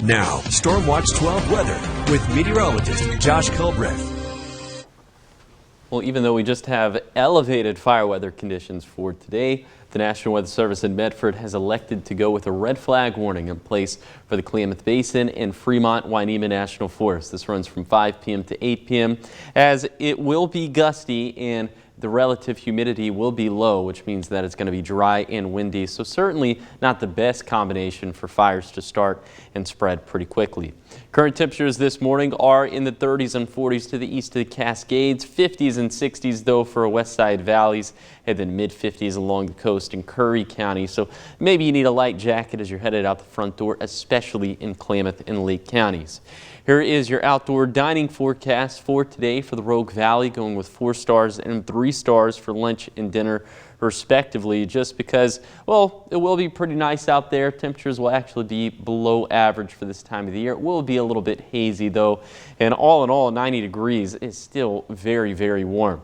Now, Stormwatch 12 weather with meteorologist Josh Culbreth. Well, even though we just have elevated fire weather conditions for today, the National Weather Service in Medford has elected to go with a red flag warning in place for the Klamath Basin and Fremont-Wainema National Forest. This runs from 5 p.m. to 8 p.m. as it will be gusty and the relative humidity will be low, which means that it's going to be dry and windy. So certainly not the best combination for fires to start and spread pretty quickly. Current temperatures this morning are in the 30s and 40s to the east of the Cascades, 50s and 60s though for west side valleys, and then mid 50s along the coast in Curry County. So maybe you need a light jacket as you're headed out the front door, especially in Klamath and Lake counties. Here is your outdoor dining forecast for today for the Rogue Valley, going with 4 stars and 3 stars for lunch and dinner respectively, just because, well, it will be pretty nice out there. Temperatures will actually be below average for this time of the year. It will be a little bit hazy though, and all in all 90 degrees is still very, very warm.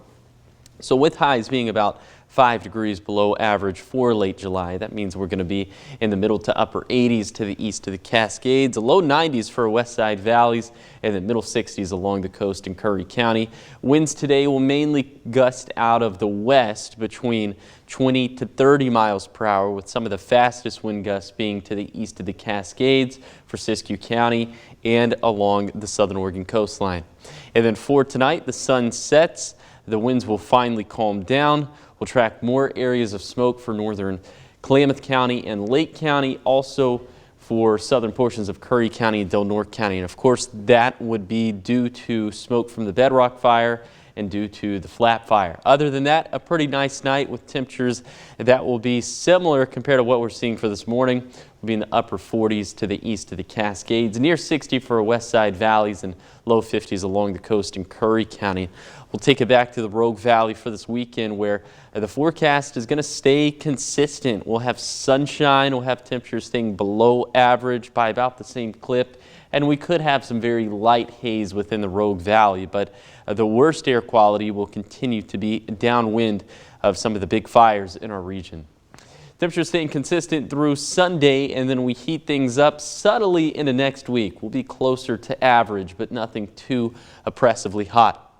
So with highs being about 5 degrees below average for late July. That means we're going to be in the middle to upper 80s to the east of the Cascades, low 90s for west side valleys, and the middle 60s along the coast in Curry County. Winds today will mainly gust out of the west between 20 to 30 miles per hour, with some of the fastest wind gusts being to the east of the Cascades for Siskiyou County and along the southern Oregon coastline. And then for tonight, the sun sets. The winds will finally calm down. We'll track more areas of smoke for northern Klamath County and Lake County, also for southern portions of Curry County and Del Norte County. And of course, that would be due to smoke from the bedrock fire and due to the flat fire. Other than that, a pretty nice night with temperatures that will be similar compared to what we're seeing for this morning. We'll be in the upper 40s to the east of the Cascades, near 60 for west side valleys, and low 50s along the coast in Curry County. We'll take it back to the Rogue Valley for this weekend, where the forecast is going to stay consistent. We'll have sunshine, we'll have temperatures staying below average by about the same clip, and we could have some very light haze within the Rogue Valley, but the worst air quality will continue to be downwind of some of the big fires in our region. Temperatures staying consistent through Sunday, and then we heat things up subtly into next week. We'll be closer to average, but nothing too oppressively hot.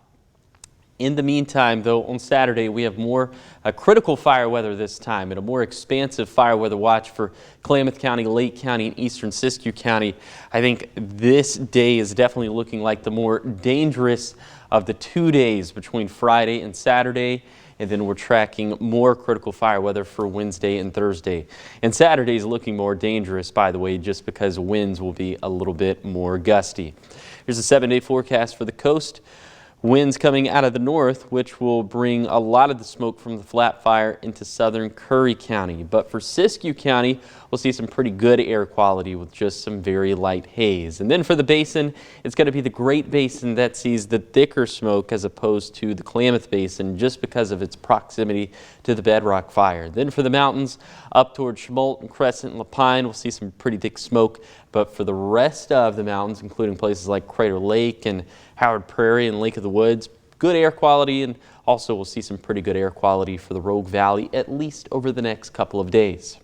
In the meantime, though, on Saturday, we have more critical fire weather this time, and a more expansive fire weather watch for Klamath County, Lake County, and eastern Siskiyou County. I think this day is definitely looking like the more dangerous of the 2 days between Friday and Saturday. And then we're tracking more critical fire weather for Wednesday and Thursday. And Saturday is looking more dangerous, by the way, just because winds will be a little bit more gusty. Here's a 7-day forecast for the coast. Winds coming out of the north, which will bring a lot of the smoke from the flat fire into southern Curry County. But for Siskiyou County, we'll see some pretty good air quality with just some very light haze. And then for the basin, it's going to be the Great Basin that sees the thicker smoke as opposed to the Klamath Basin, just because of its proximity to the bedrock fire. Then for the mountains, up towards Schmolt and Crescent and Lapine, we'll see some pretty thick smoke. But for the rest of the mountains, including places like Crater Lake and Howard Prairie and Lake of the Woods, good air quality, and also we'll see some pretty good air quality for the Rogue Valley, at least over the next couple of days.